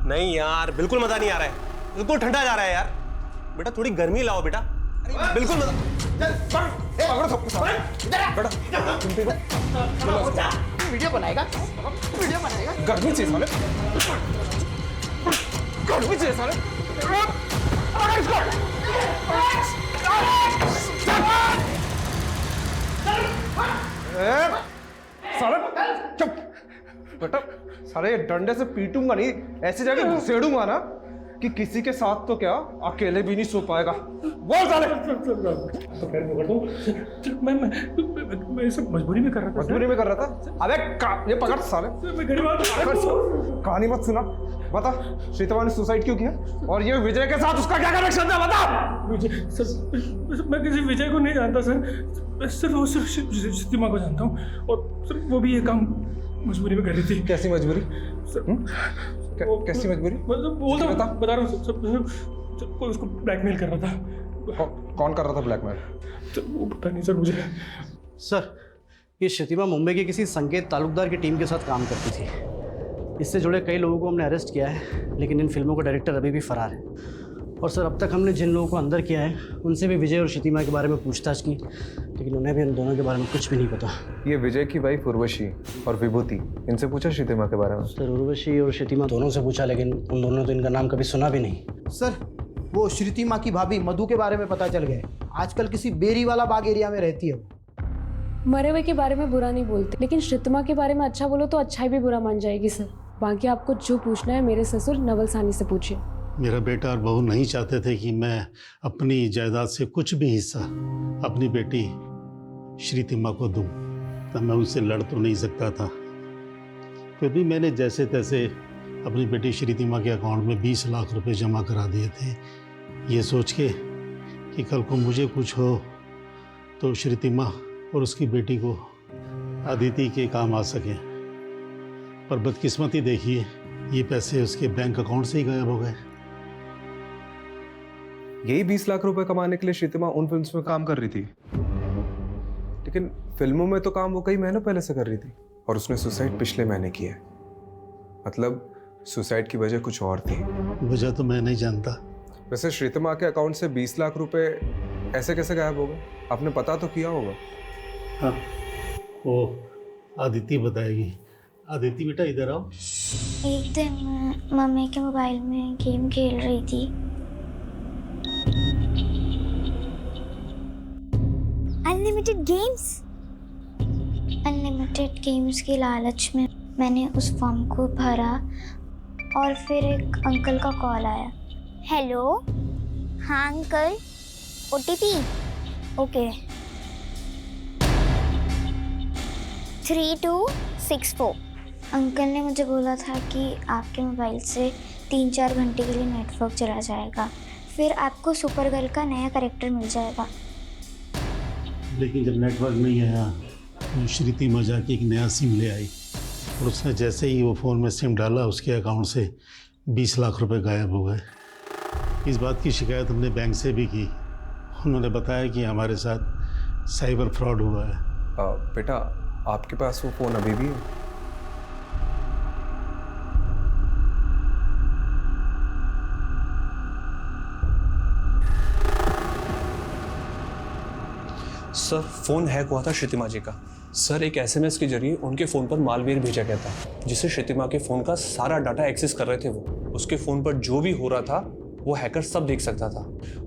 नहीं यार, बिल्कुल मजा नहीं आ रहा है, बिल्कुल ठंडा जा रहा है यार। बेटा थोड़ी गर्मी लाओ बेटा, बिल्कुल मजा। वीडियो बनाएगा, वीडियो बनाएगा। गर्मी चाहिए साले, गर्मी चाहिए साले। साले चुप बेटा, साले डंडे से पीटूंगा नहीं, ऐसे जाके घुसेड़ूंगा ना कि किसी के साथ तो क्या अकेले भी नहीं सो पाएगा। बोल साले। मैं सब मजबूरी में कर रहा था। मजबूरी में कर रहा था? अबे ये पकड़ साले, कहानी मत सुना। बता, श्रीतमा ने सुसाइड क्यों किया और ये विजय के साथ उसका क्या कनेक्शन था? बता। मैं किसी विजय को नहीं जानता सर, मैं सिर्फ श्रीतिमा को जानता हूँ, और सर वो भी ये काम मजबूरी में कर रही थी। कैसी मजबूरी? कैसी मजबूरी? मतलब बता रहा हूँ सर, कोई उसको ब्लैकमेल कर रहा था। कौन कर रहा था ब्लैकमेल? तो वो पता नहीं सर मुझे। सर, ये श्रीतिमा मुंबई के किसी संकेत तालुकदार की टीम के साथ काम करती थी। इससे जुड़े कई लोगों को हमने अरेस्ट किया है, लेकिन इन फिल्मों का डायरेक्टर अभी भी फरार है। और सर, अब तक हमने जिन लोगों को अंदर किया है उनसे भी विजय और श्रीतिमा के बारे में पूछताछ की, लेकिन उन्हें भी इन दोनों के बारे में कुछ भी नहीं पता। ये विजय की वाइफ उर्वशी और विभूति, इनसे पूछा श्रीतिमा के बारे में? सर, उर्वशी और श्रीतिमा दोनों से पूछा, लेकिन उन दोनों ने तो इनका नाम कभी सुना भी नहीं। सर, वो श्रीतिमा की भाभी मधु के बारे में पता चल गया, आजकल किसी बेरी वाला बाग एरिया में रहती है वो। मरे हुए के बारे में बुरा नहीं बोलते, लेकिन श्रीतिमा के बारे में अच्छा बोलो तो अच्छाई भी बुरा मान जाएगी सर। बाकी आपको जो पूछना है मेरे ससुर नवल सानी से पूछिए। मेरा बेटा और बहू नहीं चाहते थे कि मैं अपनी जायदाद से कुछ भी हिस्सा अपनी बेटी श्रीतिमा को दूं, तब मैं उनसे लड़ तो नहीं सकता था। फिर भी मैंने जैसे तैसे अपनी बेटी श्रीतिमा के अकाउंट में 20 लाख रुपए जमा करा दिए थे, ये सोच के कि कल को मुझे कुछ हो तो श्रीतिमा और उसकी बेटी को अदिति के काम आ सके। पर बदकिस्मती देखिए, ये पैसे उसके बैंक अकाउंट से ही गायब हो गए। यही 20 लाख रुपए कमाने के लिए श्रीतिमा उन फिल्म्स में काम कर रही थी, लेकिन फिल्मों में तो काम वो कई महीनों पहले से कर रही थी, और उसने सुसाइड पिछले महीने किया है। मतलब सुसाइड की वजह कुछ और थी। वजह तो मैं नहीं जानता। वैसे श्रीतिमा के अकाउंट से 20 लाख रुपए ऐसे कैसे गायब हो गए? आपने पता तो किया होगा। हाँ, वो अदिति बताएगी। अदिति बेटा इधर आओ। एक दिन मम्मी के मोबाइल में गेम खेल रही थी, अनलिमिटेड गेम्स के लालच में मैंने उस फॉर्म को भरा और फिर एक अंकल का कॉल आया। हेलो, हाँ अंकल, OTP, ओके, 3264। अंकल ने मुझे बोला था कि आपके मोबाइल से 3-4 घंटे के लिए नेटवर्क चला जाएगा, फिर आपको सुपर गर्ल का नया कैरेक्टर मिल जाएगा। लेकिन जब नेटवर्क नहीं आया तो श्रीतिमा जाके एक नया सिम ले आई, और उसने जैसे ही वो फ़ोन में सिम डाला उसके अकाउंट से 20 लाख रुपए गायब हो गए। इस बात की शिकायत हमने बैंक से भी की। उन्होंने बताया कि हमारे साथ साइबर फ्रॉड हुआ है। बेटा, आपके पास वो फ़ोन अभी भी है? सर, फोन हैक हुआ था श्रीतिमा जी का। सर, एक SMS के जरिए उनके फ़ोन पर मालवेयर भेजा गया था, जिससे श्रीतिमा के फ़ोन का सारा डाटा एक्सेस कर रहे थे वो। उसके फ़ोन पर जो भी हो रहा था वो हैकर सब देख सकता था।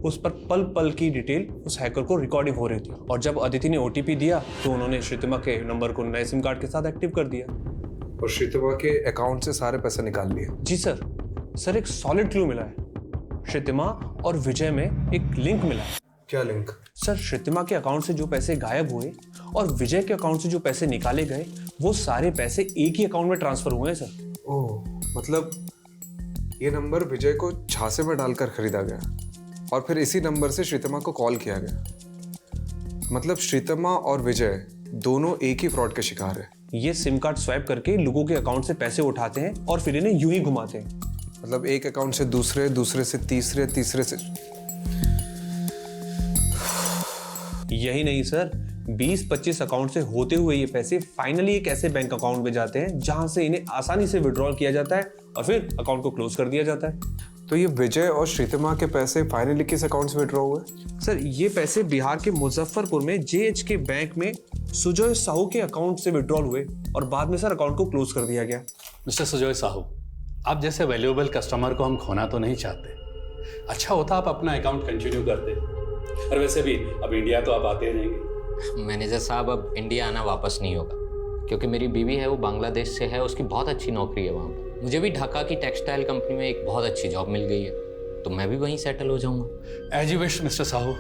उस पर पल पल की डिटेल उस हैकर को रिकॉर्डिंग हो रही थी, और जब अदिति ने OTP दिया तो उन्होंने श्रीतिमा के नंबर को नए सिम कार्ड के साथ एक्टिव कर दिया और श्रीतिमा के अकाउंट से सारे पैसे निकाल लिए। जी सर, एक सॉलिड क्लू मिला है। श्रीतिमा और विजय में एक लिंक मिला है। क्या लिंक? सर, श्रीतिमा के अकाउंट से जो पैसे गायब हुए और विजय के अकाउंट से जो पैसे निकाले गए, वो सारे पैसे एक ही अकाउंट में ट्रांसफर हुए हैं सर। ओह, मतलब ये नंबर विजय को झांसे में डालकर खरीदा गया और फिर इसी नंबर से श्रीतिमा को कॉल किया गया। मतलब श्रीतिमा और विजय दोनों एक ही फ्रॉड के शिकार है। ये सिम कार्ड स्वैप करके लोगों के अकाउंट से पैसे उठाते हैं और फिर इन्हें यूं ही घुमाते हैं। मतलब एक अकाउंट से दूसरे, दूसरे से तीसरे, तीसरे से। यही नहीं सर, 20-25 अकाउंट से होते हुए ये पैसे फाइनली एक ऐसे बैंक अकाउंट में जाते हैं जहां से इन्हें आसानी से विड्रॉल किया जाता है और फिर अकाउंट को क्लोज कर दिया जाता है। तो ये विजय और श्रीतिमा के पैसे फाइनली किस अकाउंट से विड्रॉ हुए? सर ये पैसे बिहार के मुजफ्फरपुर में JH के बैंक में सुजय साहू के अकाउंट से विड्रॉल हुए और बाद में सर अकाउंट को क्लोज कर दिया गया। मिस्टर सुजय साहू, आप जैसे वैल्यूएबल कस्टमर को हम खोना तो नहीं चाहते। अच्छा होता आप अपना अकाउंट कंटिन्यू करते। और वैसे भी अब इंडिया तो आप आते रहेंगे। मैनेजर साहब, अब इंडिया आना वापस नहीं होगा, क्योंकि मेरी बीवी है वो बांग्लादेश से है, उसकी बहुत अच्छी नौकरी है वहाँ पर। मुझे भी ढाका की टेक्सटाइल कंपनी में एक बहुत अच्छी जॉब मिल गई है, तो मैं भी वहीं सेटल हो जाऊँगा। As you wish mister Sahu.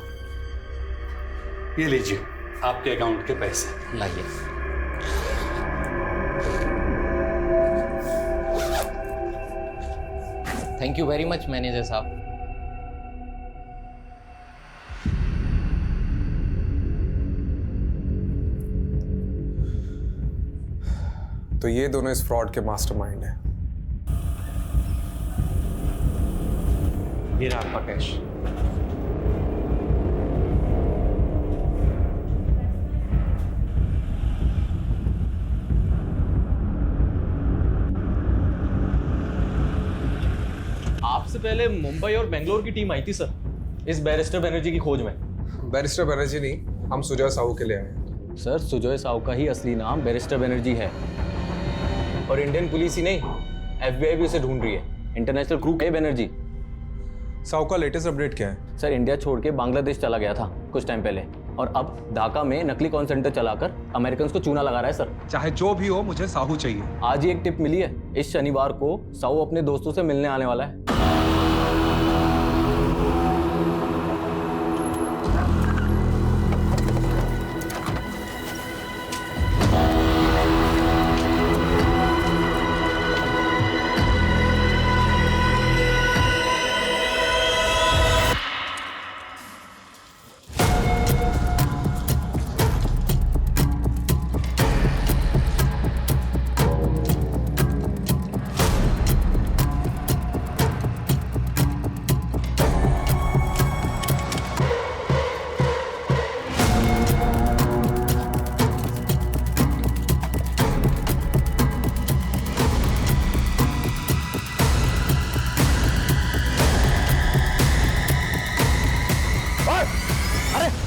ये लीजिए आपके अकाउंट के पैसे। लाइए। Thank you very much manager साहब। तो ये दोनों इस फ्रॉड के मास्टरमाइंड हैं। ये रहा आपका कैश। आपसे पहले मुंबई और बेंगलोर की टीम आई थी सर, इस बैरिस्टर बनर्जी की खोज में। बैरिस्टर बनर्जी नहीं, हम सुजय साहू के लिए आए हैं। सर सुजय साहू का ही असली नाम बैरिस्टर बनर्जी है, और इंडियन पुलिस ही नहीं FBI भी उसे ढूंढ रही है। इंटरनेशनल क्रू है बनर्जी। साहू का लेटेस्ट अपडेट क्या है? सर इंडिया छोड़ के बांग्लादेश चला गया था कुछ टाइम पहले, और अब ढाका में नकली कॉल सेंटर चलाकर अमेरिकन को चूना लगा रहा है सर। चाहे जो भी हो, मुझे साहू चाहिए। आज ही एक टिप मिली है, इस शनिवार को साहू अपने दोस्तों से मिलने आने वाला है।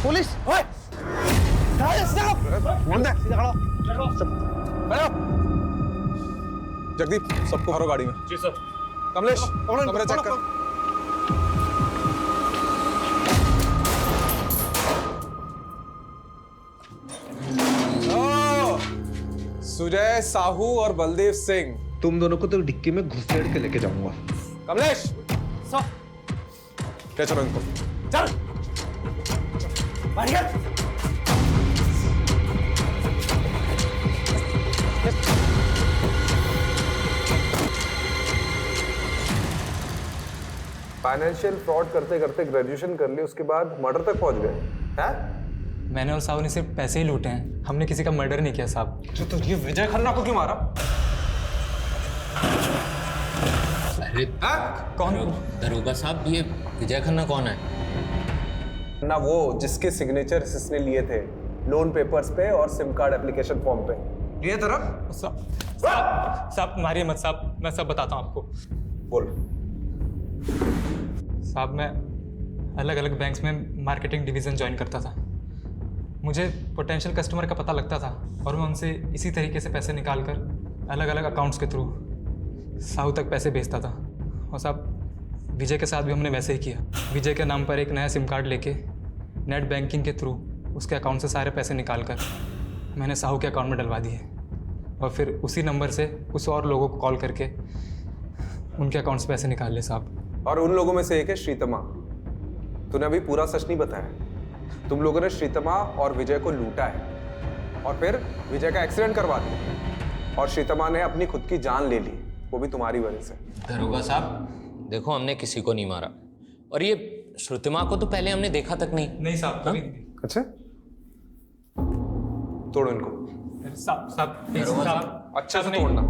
पुलिस! जगदीप, सबको भरो गाड़ी में। जी सर। कमलेश, कमरे चेक कर। सुजय साहू और बलदेव सिंह, तुम दोनों को तो डिक्की में घुसेड़ के लेके जाऊंगा। कमलेश, क्या चलो इनको। चल फाइनेंशियल फ्रॉड करते करते ग्रेजुएशन कर ली, उसके बाद मर्डर तक पहुंच गए हैं? मैंने और साहू ने सिर्फ पैसे ही लूटे हैं, हमने किसी का मर्डर नहीं किया साहब। तो ये विजय खन्ना को क्यों मारा? अरे कौन? दरोगा साहब, ये विजय खन्ना कौन है? ना वो जिसके सिग्नेचर इसने लिए थे लोन पेपर्स पे और सिम कार्ड एप्लीकेशन फॉर्म पे। लिए तरफ साहब मारिए मत साहब, मैं सब बताता हूँ आपको। बोल। साहब मैं अलग अलग बैंक्स में मार्केटिंग डिवीज़न ज्वाइन करता था। मुझे पोटेंशियल कस्टमर का पता लगता था और मैं उनसे इसी तरीके से पैसे निकाल कर अलग अलग अकाउंट्स के थ्रू साहू तक पैसे भेजता था। और साहब विजय के साथ भी हमने वैसे ही किया। विजय के नाम पर एक नया सिम कार्ड लेके नेट बैंकिंग के थ्रू उसके अकाउंट से सारे पैसे निकाल कर मैंने साहू के अकाउंट में डलवा दिए, और फिर उसी नंबर से कुछ और लोगों को कॉल करके उनके अकाउंट से पैसे निकाल ले साहब। और उन लोगों में से एक है श्रीतिमा। तूने अभी पूरा सच नहीं बताया। तुम लोगों ने श्रीतिमा और विजय को लूटा है और फिर विजय का एक्सीडेंट करवा दिया और श्रीतिमा ने अपनी खुद की जान ले ली, वो भी तुम्हारी वजह से। दरोगा साहब देखो, हमने किसी को नहीं मारा, और ये श्रुतिमा को तो पहले हमने देखा तक नहीं साहब कभी। अच्छा, तोड़ो इनको। साहब अच्छा से तोड़ना।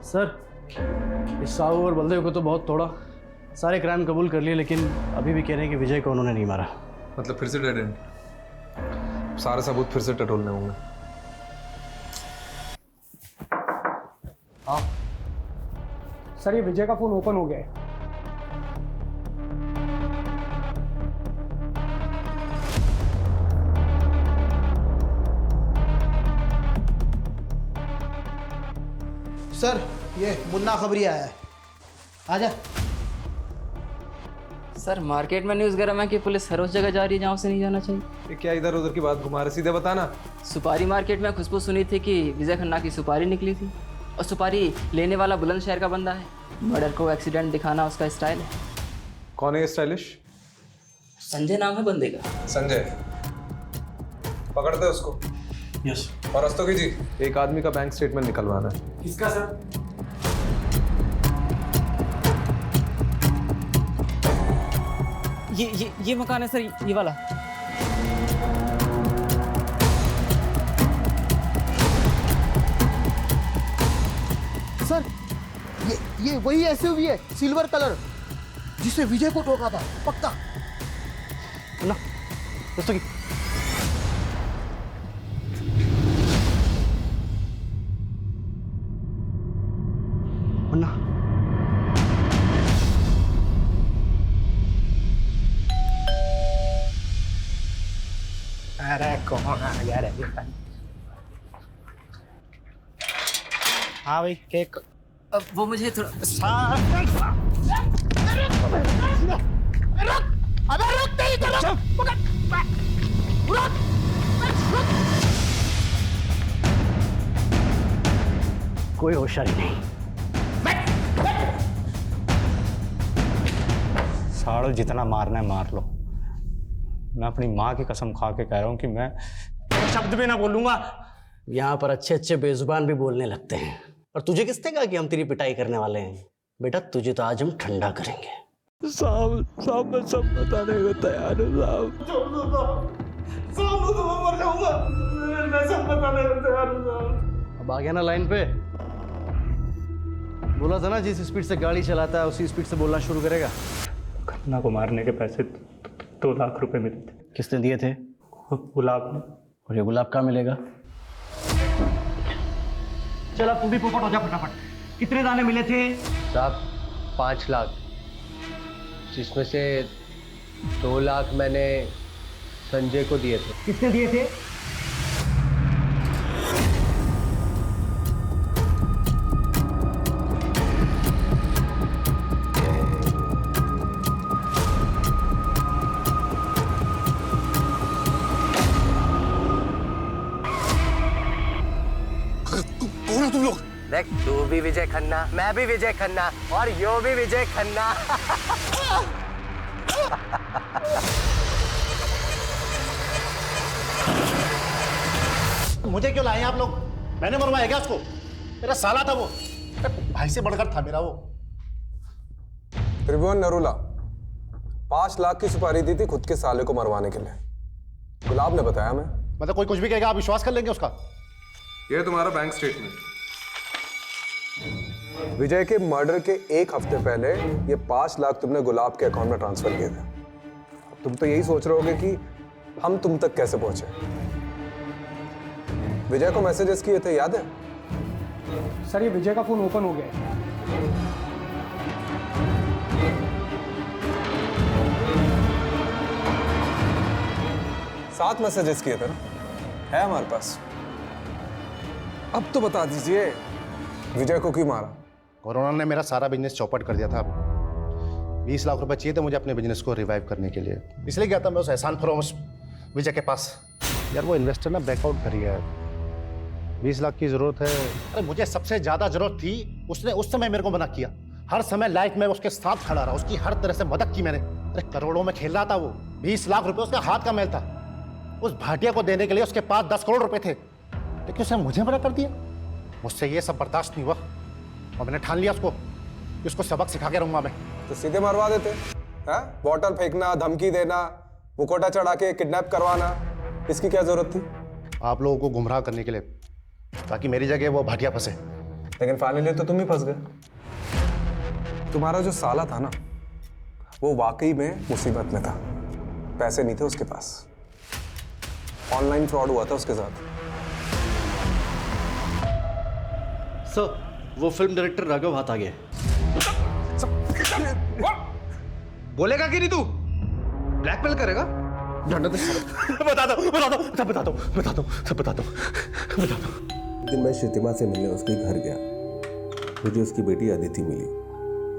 सर इस साहू और बलदेव को तो बहुत तोड़ा, सारे क्राइम कबूल कर लिए, लेकिन अभी भी कह रहे हैं कि विजय को उन्होंने नहीं मारा। मतलब फिर से डेड एंड? सारे सबूत फिर से टटोलने होंगे। हाँ सर, ये विजय का फोन ओपन हो गया है। सर ये मुन्ना खबरी आया है, आजा। सर मार्केट में न्यूज़ गरम है कि पुलिस हर उस जगह जा रही है जहाँ उसे नहीं जाना चाहिए। ये क्या इधर उधर की बात घुमा रहे, सीधे बताना। सुपारी मार्केट में खुशबू सुनी थी कि विजय खन्ना की सुपारी निकली थी, और सुपारी लेने वाला बुलंदशहर का बंदा है। मर्डर को एक्सीडेंट दिखाना उसका स्टाइल है। कौन है ये स्टाइलिश? संजय नाम है बंदे का। संजय, पकड़ते उसको। यस। और रस्तोगी जी, एक आदमी का बैंक स्टेटमेंट निकलवाना है। किसका सर? ये मकान है सर, ये वाला। सर ये वही एसयूवी है, सिल्वर कलर, जिसे विजय को ठोका था, पक्का। ना रस्तोगी, मुन्ना अरे कौन आ गया रे? हाँ भाई, केक। वो मुझे थोड़ा अबे रुक नहीं तो कोई होशियारी नहीं। साड़ो, जितना मारना है मार लो। मैं अपनी माँ की कसम खा के कह रहा हूँ कि मैं शब्द भी ना बोलूंगा। यहाँ पर अच्छे अच्छे बेजुबान भी बोलने लगते हैं। और तुझे किसने कहा कि हम तेरी पिटाई करने वाले हैं? बेटा तुझे तो आज हम ठंडा करेंगे। साहब मैं सब बताने को तैयार हूँ साहब तो मैं मर जाऊंगा, मैं सब बताने को तैयार हूँ। अब आ गया ना लाइन पे? बोला था ना जिस स्पीड से गाड़ी चलाता है उसी स्पीड से बोलना शुरू करेगा। खन्ना को मारने के पैसे 2 लाख रुपए मिले थे। किसने दिए थे? गुलाब ने। और ये गुलाब कहाँ मिलेगा? चल अब तू भी पोपट हो जा फटाफट। कितने दाने मिले थे? साहब 5 लाख, जिसमें से 2 लाख मैंने संजय को दिए थे। किसने दिए थे? तुम लोग देख, तू भी विजय खन्ना, मैं भी विजय खन्ना, और यो भी विजय खन्ना। मुझे क्यों लाए आप लोग? मैंने मरवाया क्या उसको? मेरा साला था वो, भाई से बढ़कर था मेरा वो। त्रिभुवन नरूला 5 लाख की सुपारी दी थी खुद के साले को मरवाने के लिए। गुलाब ने बताया मैं। मतलब कोई कुछ भी कहेगा आप विश्वास कर लेंगे उसका? ये तुम्हारा बैंक स्टेटमेंट। विजय के मर्डर के 1 हफ्ते पहले ये 5 लाख तुमने गुलाब के अकाउंट में ट्रांसफर किए थे। अब तुम तो यही सोच रहे होगे कि हम तुम तक कैसे पहुंचे। विजय को मैसेजेस किए थे, याद है? सर ये विजय का फोन ओपन हो गया है। 7 मैसेजेस किए थे ना, है हमारे पास। अब तो बता दीजिए विजय को क्यों मारा? कोरोना ने मेरा सारा बिजनेस चौपट कर दिया था। 20 लाख रुपए चाहिए थे मुझे अपने बिजनेस को रिवाइव करने के लिए, इसलिए गया था मैं उस एहसान फरोश विजय के पास। यार वो इन्वेस्टर ना बैकआउट कर गया है, 20 लाख की जरूरत है। अरे मुझे सबसे ज्यादा जरूरत थी, उसने उस समय मेरे को मना किया। हर समय लाइफ में उसके साथ खड़ा रहा, उसकी हर तरह से मदद की मैंने। अरे करोड़ों में खेल रहा था वो, 20 लाख रुपए उसका हाथ का मैल था। उस भाटिया को देने के लिए उसके पास 10 करोड़ रुपए थे, लेकिन उसने मुझे मना कर दिया। मुझसे ये सब बर्दाश्त नहीं हुआ और मैंने ठान लिया उसको सबक सिखा के रहूंगा मैं। तो सीधे मरवा देते हैं? बॉटल फेंकना, धमकी देना, मुकोटा चढ़ा के किडनैप करवाना, इसकी क्या जरूरत थी? आप लोगों को गुमराह करने के लिए, ताकि मेरी जगह वो भाटिया फंसे। लेकिन फाइनली तो तुम ही फंस गए। तुम्हारा जो साला था ना, वो वाकई में मुसीबत में था, पैसे नहीं थे उसके पास, ऑनलाइन फ्रॉड हुआ था उसके साथ। सर, वो फिल्म डायरेक्टर राघव हाथ आ गया। बोलेगा कि नहीं तू? ब्लैकमेल करेगा? बता दो। लेकिन मैं श्रुतिमा से मिलने उसके घर गया। मुझे उसकी बेटी अदिति मिली।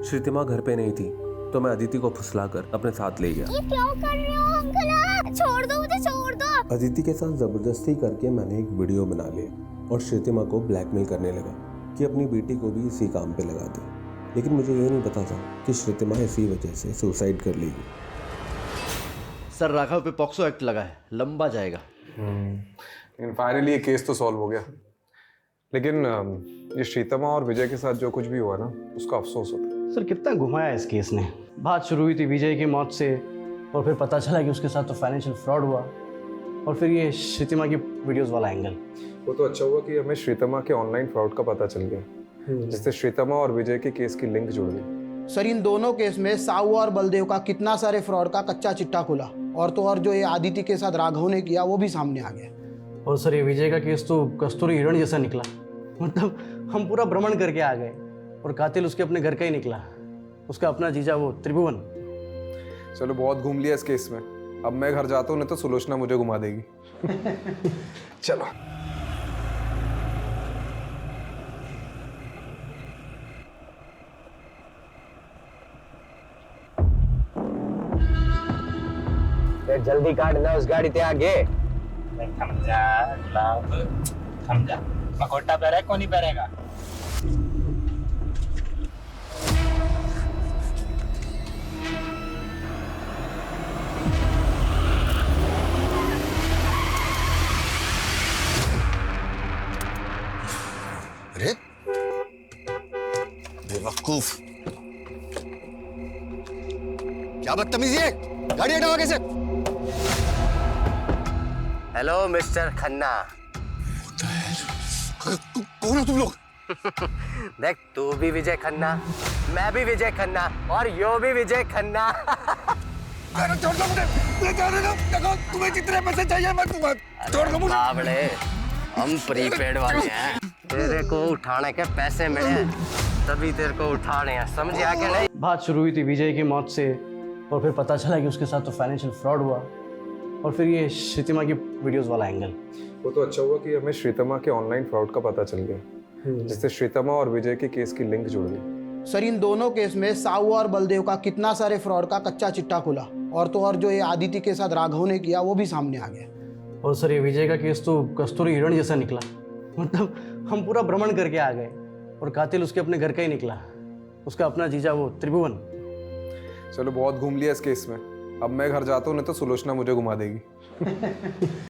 श्रुतिमा घर पे नहीं थी तो मैं अदिति को फुसलाकर अपने साथ ले गया। ये क्यों कर रहे हो अंकल? छोड़ दो मुझे, छोड़ दो। अदिति के साथ जबरदस्ती करके मैंने एक वीडियो बना लिया और श्रुतिमा को ब्लैकमेल करने लगा कि अपनी बेटी को भी इसी काम पे लगा दे। लेकिन मुझे ये नहीं पता था कि श्रुतिमा इसी वजह से सुसाइड कर लेगी। सर, राघव पे पॉक्सो एक्ट लगा है, लंबा जाएगा। लेकिन फाइनली ये केस तो सॉल्व हो गया। लेकिन ये श्रीतमा और विजय के साथ जो कुछ भी हुआ ना, उसका अफसोस होता है। सर, कितना घुमाया इस केस ने। बात शुरू हुई थी विजय की मौत से और फिर पता चला कि उसके साथ तो फाइनेंशियल फ्रॉड हुआ और फिर ये श्रीतमा की वीडियोस वाला एंगल। वो तो अच्छा हुआ कि हमें श्रीतमा के ऑनलाइन फ्रॉड का पता चल गया, जिससे श्रीतमा और विजय के केस की लिंक जुड़ गई। सर, इन दोनों केस में साहू और बलदेव का कितना सारे फ्रॉड का कच्चा चिट्टा खुला, और तो और जो ये आदिति के साथ राघव ने किया वो भी सामने आ गया। और सर, ये विजय का केस तो कस्तूरी हिरण जैसा निकला। मतलब हम पूरा भ्रमण करके आ गए और कातिल उसके अपने घर का ही निकला, उसका अपना जीजा वो त्रिभुवन। चलो, बहुत घूम लिया इस केस में, अब मैं घर जाता हूँ, नहीं तो सुलोचना मुझे घुमा देगी। चलो। जल्दी काट ना उस गाड़ी ते आगे। समझा मकोटा पहरे कौन नहीं पहरेगा। अरे बेवकूफ, क्या बदतमीजी है, गाड़ी हटाओ आगे से। Hello mister Khanna. कौन हो तुम लोग? देख, तू भी विजय खन्ना, मैं भी विजय खन्ना और यो भी विजय खन्ना। छोड़ दो मुझे, देखो तुम्हें जितने पैसे चाहिए मैं तुम्हें छोड़ दो मुझे। बावड़े, हम प्रीपेड वाले हैं, तेरे को उठाने के पैसे मिले तभी तेरे को उठाने हैं, समझे कि नहीं? बात शुरू हुई थी विजय की मौत से और फिर पता चला कि उसके साथ तो फाइनेंशियल फ्रॉड हुआ और फिर ये श्रीतमा की वीडियोस वाला एंगल। वो तो अच्छा हुआ कि हमें श्रीतमा के ऑनलाइन फ्रॉड का पता चल गया, जिससे श्रीतमा और विजय के केस की लिंक जुड़ गई। सर, इन दोनों केस में साहू और बलदेव का कितना सारे फ्रॉड का कच्चा चिट्टा खुला, और तो और जो ये आदिति के साथ राघव ने किया वो भी सामने आ गया। और सर, ये विजय का केस तो कस्तूरी हिरण जैसा निकला। मतलब हम पूरा भ्रमण करके आ गए और कातिल उसके अपने घर का ही निकला, उसका अपना जीजा वो त्रिभुवन। चलो, बहुत घूम लिया इस केस में, अब मैं घर जाता हूँ, नहीं तो सुलोचना मुझे घुमा देगी।